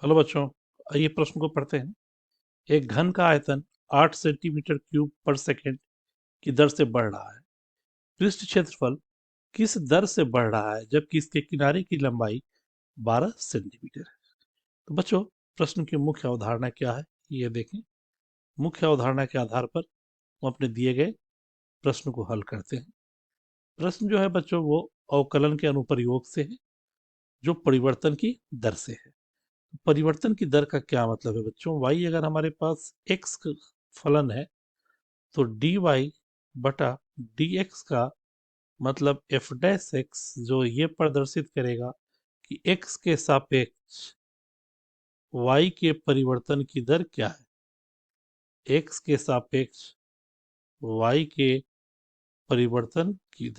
Hello बच्चों, आइए प्रश्न को पढ़ते हैं। एक घन का आयतन 8 सेंटीमीटर क्यूब पर सेकंड की दर से बढ़ रहा है। पृष्ठ क्षेत्रफल किस दर से बढ़ रहा है जबकि इसके किनारे की लंबाई 12 सेंटीमीटर है। तो बच्चों, प्रश्न की मुख्य अवधारणा क्या है ये देखें। मुख्य अवधारणा के आधार पर हम अपने दिए गए प्रश्न को हल करते हैं। प्रश्न जो है बच्चों वो अवकलन के अनुप्रयोग से है, जो परिवर्तन की दर से है। परिवर्तन की दर का क्या मतलब है बच्चों? y अगर हमारे पास x फलन है तो dy बटा dx का मतलब f डैश x जो ये प्रदर्शित करेगा कि x के सापेक्ष y के परिवर्तन की दर क्या है। x के सापेक्ष y के परिवर्तन की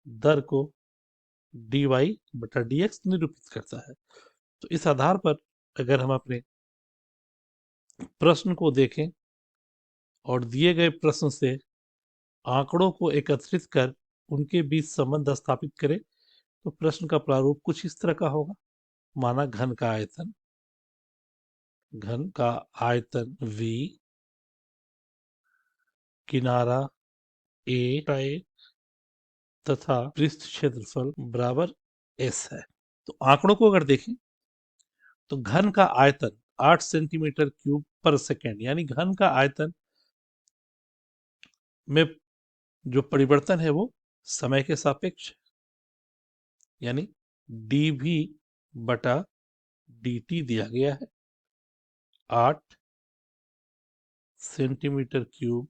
दर को dy बटा dx निरूपित करता है। तो इस आधार पर अगर हम अपने प्रश्न को देखें और दिए गए प्रश्न से आंकड़ों को एकत्रित कर उनके बीच संबंध स्थापित करें तो प्रश्न का प्रारूप कुछ इस तरह का होगा। माना घन का आयतन v, किनारा a तथा पृष्ठ क्षेत्रफल बराबर s है। तो आंकड़ों को अगर देखें तो घन का आयतन 8 सेंटीमीटर क्यूब पर सेकेंड, यानी घन का आयतन में जो परिवर्तन है वो समय के सापेक्ष, यानी dv बटा dt दिया गया है 8 सेंटीमीटर क्यूब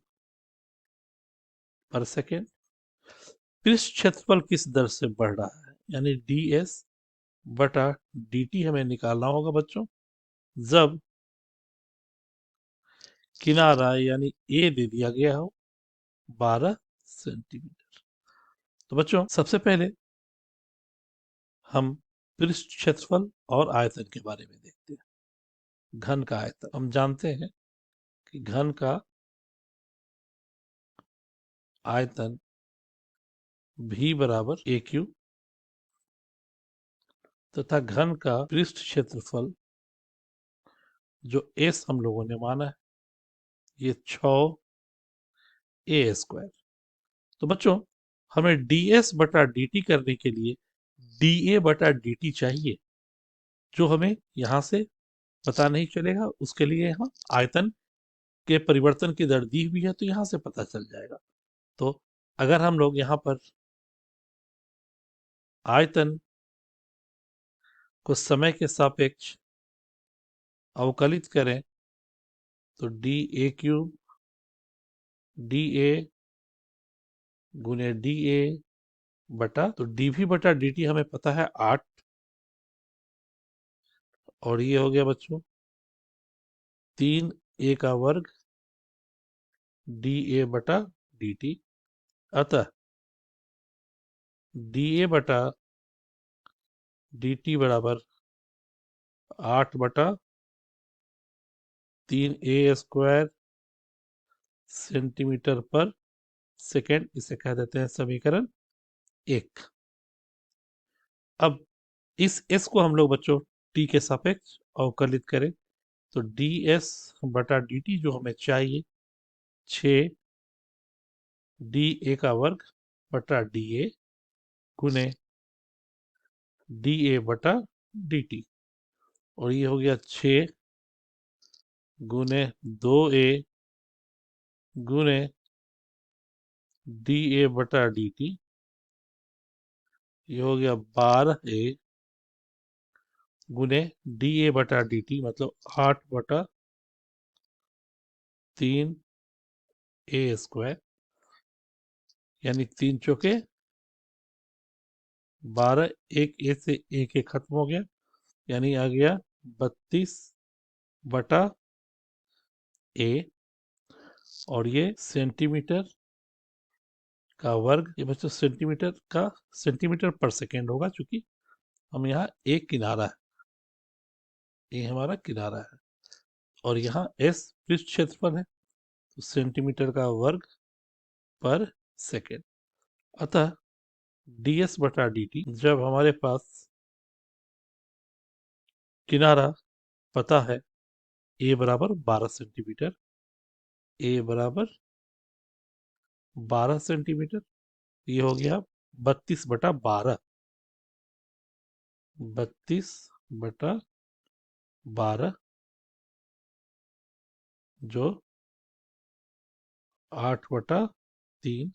पर सेकेंड। पृष्ठ क्षेत्रफल किस दर से बढ़ रहा है, यानी ds बटा dt हमें निकालना होगा बच्चों, जब किनारा यानी a दे दिया गया हो 12 सेंटीमीटर। तो बच्चों, सबसे पहले हम पृष्ठ क्षेत्रफल और आयतन के बारे में देखते हैं। घन का आयतन हम जानते हैं कि घन का आयतन v बराबर a क्यूब तथा घन का पृष्ठ क्षेत्रफल जो s हम लोगों ने माना है ये 6a²। तो बच्चों, हमें ds बटा dt करने के लिए dA बटा dt चाहिए, जो हमें यहां से पता नहीं चलेगा। उसके लिए यहाँ आयतन के परिवर्तन की दर दी हुई है तो यहां से पता चल जाएगा। तो अगर हम लोग यहाँ पर आयतन को समय के सापेक्ष अवकलित करें तो D A cube D A गुने डी ए बटा, तो डी वी बटा डी टी हमें पता है 8, और ये हो गया बच्चों 3a का वर्ग डी ए बटा डी टी। अतः डी ए बटा डी टी बराबर 8 बटा 3a² सेंटीमीटर पर सेकेंड, इसे कह देते हैं समीकरण 1। अब इस s को हम लोग बच्चों t के सापेक्ष अवकलित करें तो ds बटा dt जो हमें चाहिए 6 da का वर्ग बटा da गुने da बटा dt, और ये हो गया 6 गुने 2a गुने da बटा dt, ये हो गया 12a गुने da बटा dt मतलब 8 बटा 3a², यानी 3 चौके 12, एक ए से एक ए खत्म हो गया, यानी आ गया 32 बटा ए, और ये सेंटीमीटर का वर्ग, ये बच्चों सेंटीमीटर पर सेकेंड होगा, चूंकि हम यहाँ एक किनारा है, ये हमारा किनारा है, और यहाँ एस पृष्ठ क्षेत्रफल है तो सेंटीमीटर का वर्ग पर सेकेंड। अतः ds बटा dt जब हमारे पास किनारा पता है, ए बराबर 12 सेंटीमीटर, ए बराबर 12 सेंटीमीटर। ये हो गया 32/12, 32/12, जो 8/3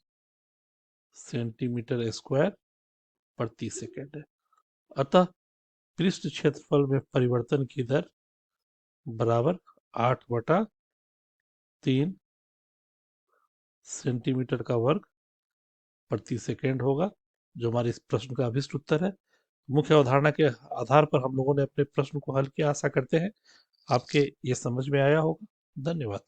सेंटीमीटर स्क्वायर प्रति सेकेंड है। अतः पृष्ठ क्षेत्रफल में परिवर्तन की दर बराबर 8/3 सेंटीमीटर का वर्ग प्रति सेकेंड होगा, जो हमारे इस प्रश्न का अभिष्ट उत्तर है। मुख्य अवधारणा के आधार पर हम लोगों ने अपने प्रश्न को हल किया। आशा करते हैं आपके ये समझ में आया होगा। धन्यवाद।